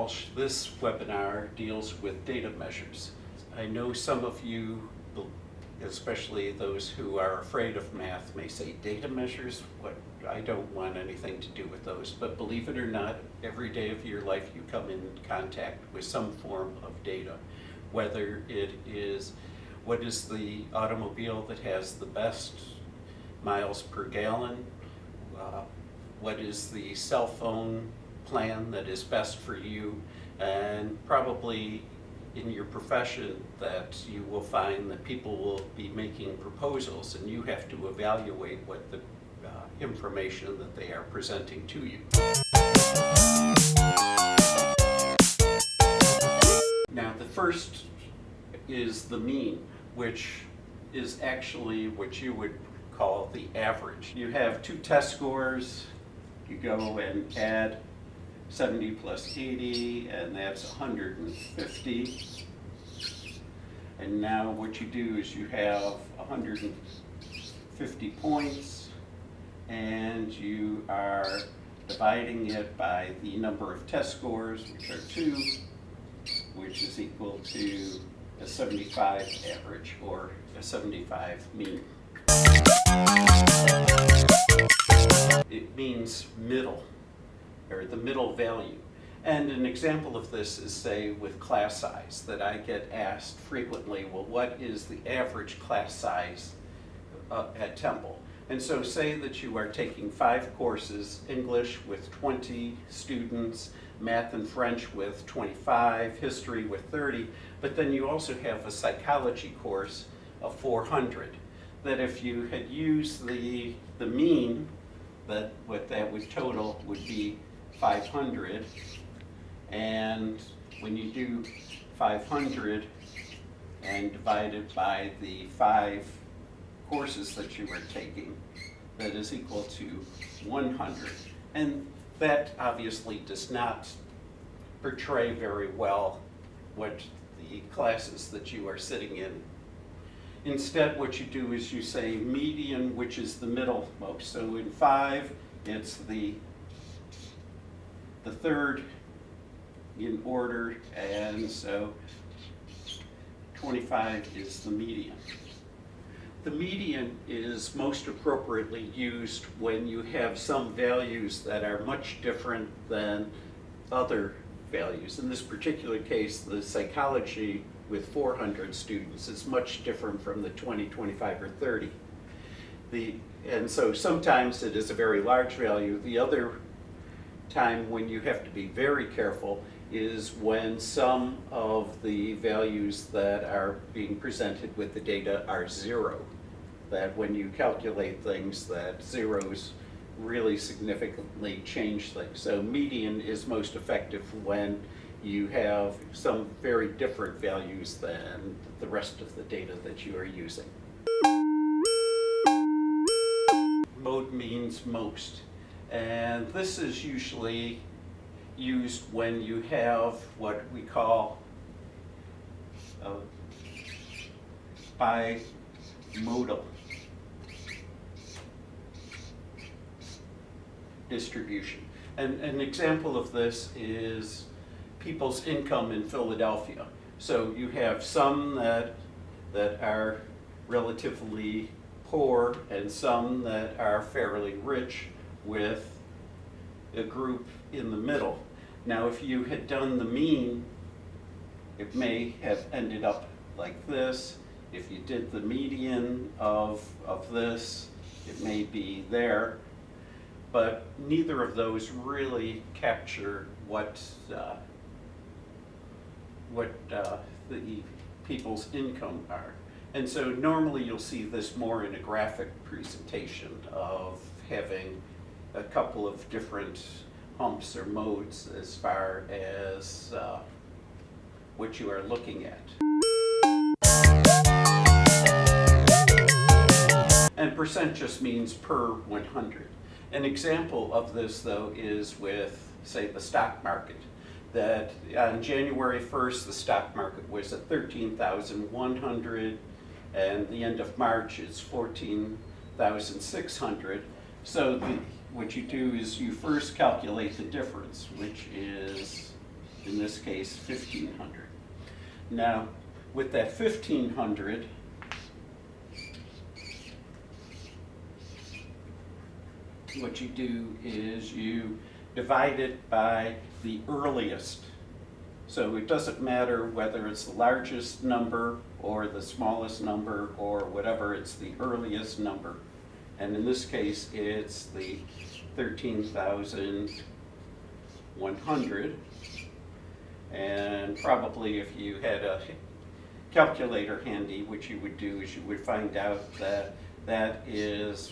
Walsh. This webinar deals with data measures. I know some of you, especially those who are afraid of math, may say data measures. What? I don't want anything to do with those, but believe it or not, every day of your life you come in contact with some form of data, whether it is what is the automobile that has the best miles per gallon, what is the cell phone plan that is best for you, and probably in your profession that you will find that people will be making proposals and you have to evaluate what the information that they are presenting to you. Now the first is the mean, which is actually what you would call the average. You have two test scores, you go and add 70 plus 80, and that's 150. And now what you do is you have 150 points, and you are dividing it by the number of test scores, which are 2, which is equal to a 75 average, or a 75 mean. It means middle, or the middle value. And an example of this is, say, with class size, that I get asked frequently, well, what is the average class size at Temple? And so say that you are taking 5 courses, English with 20 students, math and French with 25, history with 30, but then you also have a psychology course of 400. That if you had used the mean, that what that would total would be 500, and when you do 500 and divide it by the 5 courses that you are taking, that is equal to 100. And that obviously does not portray very well what the classes that you are sitting in. Instead, what you do is you say median, which is the middlemost. So in 5, it's the third in order, and so 25 is the median. The median is most appropriately used when you have some values that are much different than other values. In this particular case, the psychology with 400 students is much different from the 20, 25, or 30. And so sometimes it is a very large value. The other time when you have to be very careful is when some of the values that are being presented with the data are 0. That when you calculate things, that zeros really significantly change things. So median is most effective when you have some very different values than the rest of the data that you are using. Mode means most, and this is usually used when you have what we call bimodal distribution. And an example of this is people's income in Philadelphia. So you have some that are relatively poor and some that are fairly rich, with a group in the middle. Now if you had done the mean, it may have ended up like this. If you did the median of this, it may be there. But neither of those really capture what the people's income are. And so normally you'll see this more in a graphic presentation of having a couple of different humps or modes as far as what you are looking at. And percent just means per 100. An example of this, though, is with, say, the stock market. That on January 1st, the stock market was at 13,100, and the end of March it's 14,600. So what you do is you first calculate the difference, which is in this case 1,500. Now, with that 1,500, what you do is you divide it by the earliest. So it doesn't matter whether it's the largest number or the smallest number or whatever, it's the earliest number. And in this case, it's the 13,100. And probably if you had a calculator handy, what you would do is you would find out that that is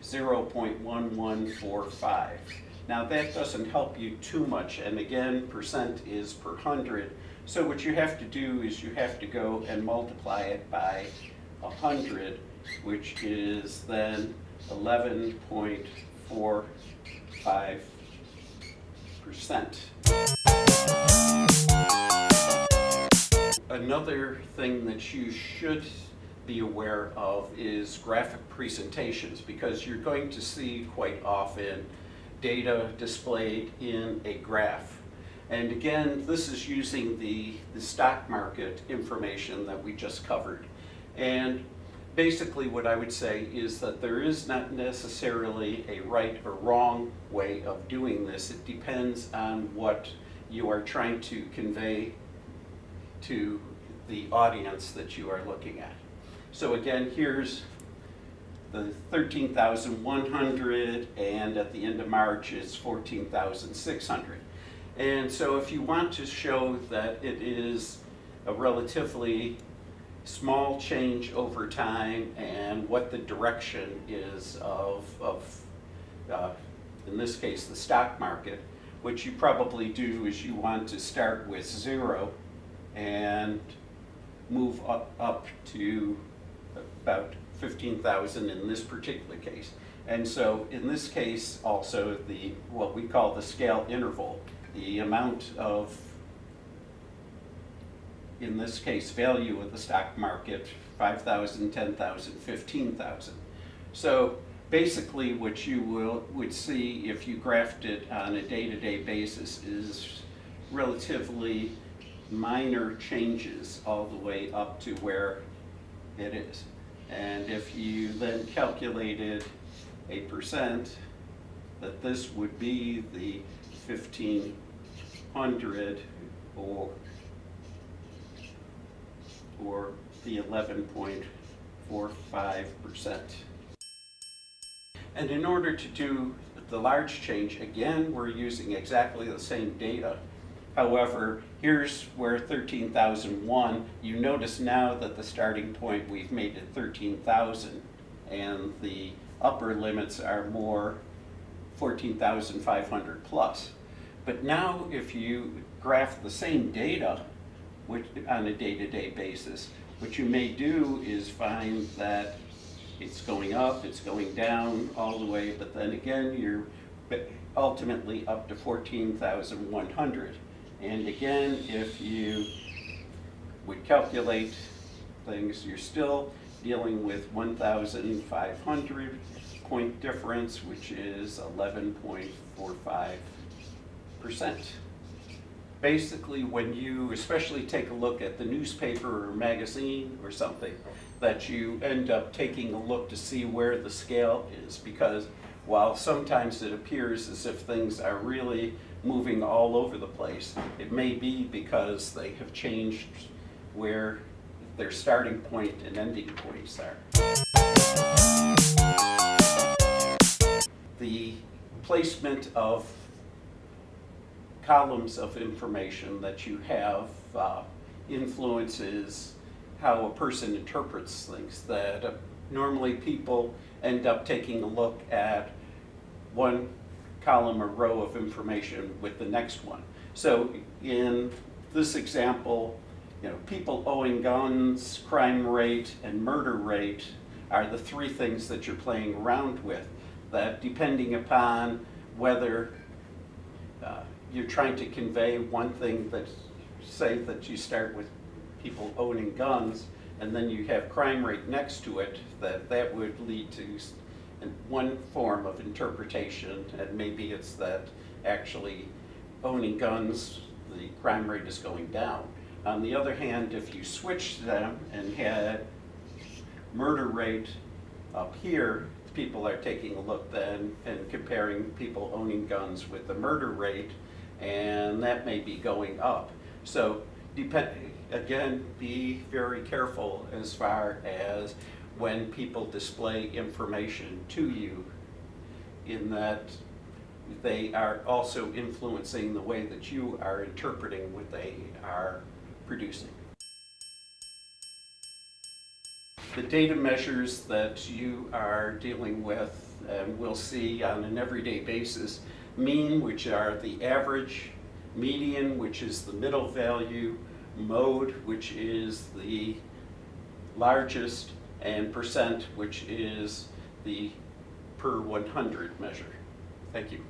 0.1145. Now that doesn't help you too much, and again, percent is per 100. So what you have to do is you have to go and multiply it by 100, which is then 11.45%. Another thing that you should be aware of is graphic presentations, because you're going to see quite often data displayed in a graph. And again, this is using the stock market information that we just covered. And basically what I would say is that there is not necessarily a right or wrong way of doing this. It depends on what you are trying to convey to the audience that you are looking at. So again, here's the 13,100, and at the end of March it's 14,600. And so if you want to show that it is a relatively small change over time and what the direction is of in this case, the stock market, what you probably do is you want to start with 0 and move up to about 15,000 in this particular case. And so in this case also what we call the scale interval, the amount of, in this case, value of the stock market, 5,000, 10,000, 15,000. So basically what you would see if you graphed it on a day-to-day basis is relatively minor changes all the way up to where it is. And if you then calculated a percent, that this would be the 1,500 or the 11.45%. And in order to do the large change, again, we're using exactly the same data. However, here's where 13,001, you notice now that the starting point, we've made it 13,000, and the upper limits are more 14,500 plus. But now if you graph the same data on a day-to-day basis, what you may do is find that it's going up, it's going down all the way, but then again, you're ultimately up to 14,100. And again, if you would calculate things, you're still dealing with 1,500 point difference, which is 11.45%. Basically, when you especially take a look at the newspaper or magazine or something, that you end up taking a look to see where the scale is, because while sometimes it appears as if things are really moving all over the place, it may be because they have changed where their starting point and ending points are. The placement of columns of information that you have influences how a person interprets things. That normally people end up taking a look at one column or row of information with the next one. So in this example, people owing guns, crime rate, and murder rate are the three things that you're playing around with, that depending upon whether you're trying to convey one thing, that say that you start with people owning guns and then you have crime rate next to it, that would lead to one form of interpretation, and maybe it's that actually owning guns, the crime rate is going down. On the other hand, if you switch them and had murder rate up here, people are taking a look then and comparing people owning guns with the murder rate, and that may be going up. So again, be very careful as far as when people display information to you, in that they are also influencing the way that you are interpreting what they are producing. The data measures that you are dealing with, and we'll see on an everyday basis, mean, which are the average, median, which is the middle value, mode, which is the largest, and percent, which is the per 100 measure. Thank you.